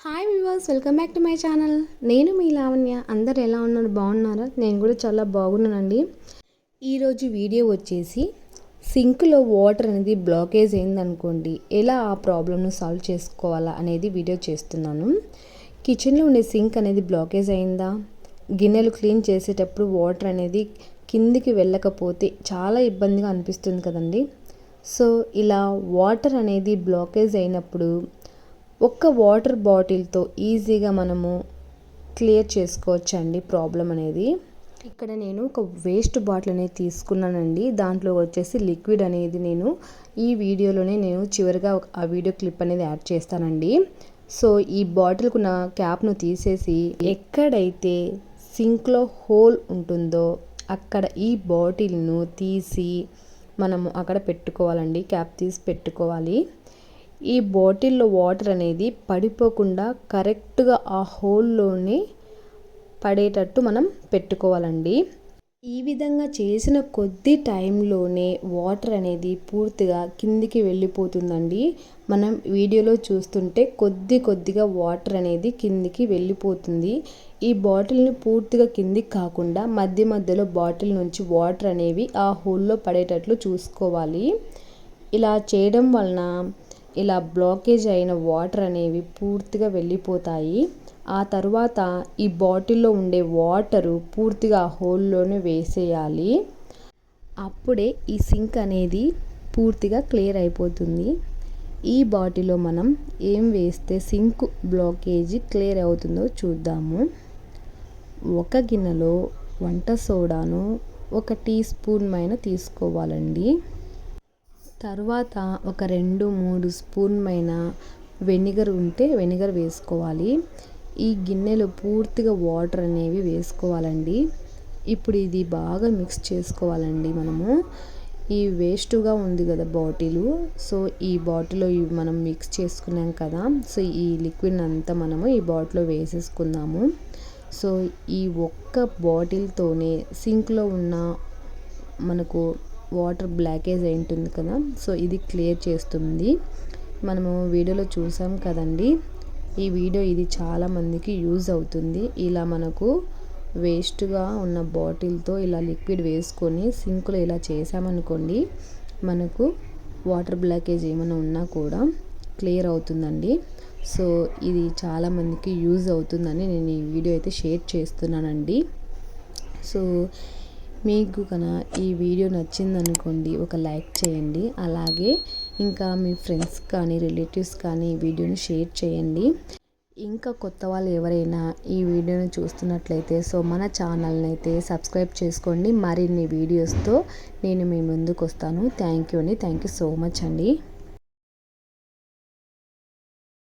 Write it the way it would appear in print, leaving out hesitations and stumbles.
Hi viewers, welcome back to my channel. నేను మీ లావణ్య. అందరు ఎలా ఉన్నారు? బాగున్నారా? నేను కూడా చాలా బాగున్నానండి. ఈరోజు వీడియో వచ్చేసి సింక్లో వాటర్ అనేది బ్లాకేజ్ అయిందనుకోండి, ఎలా ఆ ప్రాబ్లమ్ను సాల్వ్ చేసుకోవాలా అనేది వీడియో చేస్తున్నాను. కిచెన్లో ఉండే సింక్ అనేది బ్లాకేజ్ అయిందా, గిన్నెలు క్లీన్ చేసేటప్పుడు వాటర్ అనేది కిందికి వెళ్ళకపోతే చాలా ఇబ్బందిగా అనిపిస్తుంది కదండి. సో ఇలా వాటర్ అనేది బ్లాకేజ్ అయినప్పుడు ఒక్క వాటర్ బాటిల్తో ఈజీగా మనము క్లియర్ చేసుకోవచ్చండి ప్రాబ్లం అనేది. ఇక్కడ నేను ఒక వేస్ట్ బాటిల్ అనేది తీసుకున్నానండి. దాంట్లో వచ్చేసి లిక్విడ్ అనేది నేను ఈ వీడియోలోనే చివరిగా ఆ వీడియో క్లిప్ అనేది యాడ్ చేస్తానండి. సో ఈ బాటిల్కు నా క్యాప్ను తీసేసి ఎక్కడైతే సింక్లో హోల్ ఉంటుందో అక్కడ ఈ బాటిల్ను తీసి మనము అక్కడ పెట్టుకోవాలండి. క్యాప్ తీసి పెట్టుకోవాలి. ఈ బాటిల్లో వాటర్ అనేది పడిపోకుండా కరెక్ట్గా ఆ హోల్లోనే పడేటట్టు మనం పెట్టుకోవాలండి. ఈ విధంగా చేసిన కొద్ది టైంలోనే వాటర్ అనేది పూర్తిగా కిందికి వెళ్ళిపోతుందండి. మనం వీడియోలో చూస్తుంటే కొద్దిగా వాటర్ అనేది కిందికి వెళ్ళిపోతుంది. ఈ బాటిల్ని పూర్తిగా కిందికి కాకుండా మధ్య మధ్యలో బాటిల్ నుంచి వాటర్ అనేవి ఆ హోల్లో పడేటట్లు చూసుకోవాలి. ఇలా చేయడం వలన ఇలా బ్లాకేజ్ అయిన వాటర్ అనేవి పూర్తిగా వెళ్ళిపోతాయి. ఆ తర్వాత ఈ బాటిల్లో ఉండే వాటరు పూర్తిగా ఆ హోల్లోనే వేసేయాలి. అప్పుడే ఈ సింక్ అనేది పూర్తిగా క్లియర్ అయిపోతుంది. ఈ బాటిల్లో మనం ఏం వేస్తే సింక్ బ్లాకేజీ క్లియర్ అవుతుందో చూద్దాము. ఒక గిన్నెలో వంట సోడాను 1 టీ స్పూన్ పైన తీసుకోవాలండి. తర్వాత ఒక 2-3 స్పూన్ పైన వెనిగర్ ఉంటే వెనిగర్ వేసుకోవాలి. ఈ గిన్నెలో పూర్తిగా వాటర్ అనేవి వేసుకోవాలండి. ఇప్పుడు ఇది బాగా మిక్స్ చేసుకోవాలండి. మనము ఈ వేస్ట్గా ఉంది కదా బాటిలు, సో ఈ బాటిల్లో ఇవి మనం మిక్స్ చేసుకున్నాం కదా. సో ఈ లిక్విడ్ అంతా మనము ఈ బాటిల్లో వేసేసుకుందాము. సో ఈ ఒక్క బాటిల్తోనే సింక్లో ఉన్న మనకు వాటర్ బ్లాకేజ్ అయి ఉంటుంది కదా, సో ఇది క్లియర్ చేస్తుంది. మనము వీడియోలో చూసాం కదండి. ఈ వీడియో ఇది చాలామందికి యూజ్ అవుతుంది. ఇలా మనకు వేస్ట్గా ఉన్న బాటిల్తో ఇలా లిక్విడ్ వేసుకొని సింక్లో ఇలా చేసామనుకోండి, మనకు వాటర్ బ్లాకేజ్ ఏమైనా ఉన్నా కూడా క్లియర్ అవుతుందండి. సో ఇది చాలామందికి యూజ్ అవుతుందని నేను ఈ వీడియో అయితే షేర్ చేస్తున్నానండి. సో మీకు కనుక ఈ వీడియో నచ్చిందనుకోండి, ఒక లైక్ చేయండి. అలాగే ఇంకా మీ ఫ్రెండ్స్ కానీ రిలేటివ్స్ కానీ ఈ వీడియోని షేర్ చేయండి. ఇంకా కొత్త వాళ్ళు ఎవరైనా ఈ వీడియోని చూస్తున్నట్లయితే సో మన ఛానల్ని అయితే సబ్స్క్రైబ్ చేసుకోండి. మరిన్ని వీడియోస్తో నేను మీ ముందుకు వస్తాను. థ్యాంక్ యూ సో మచ్ అండి.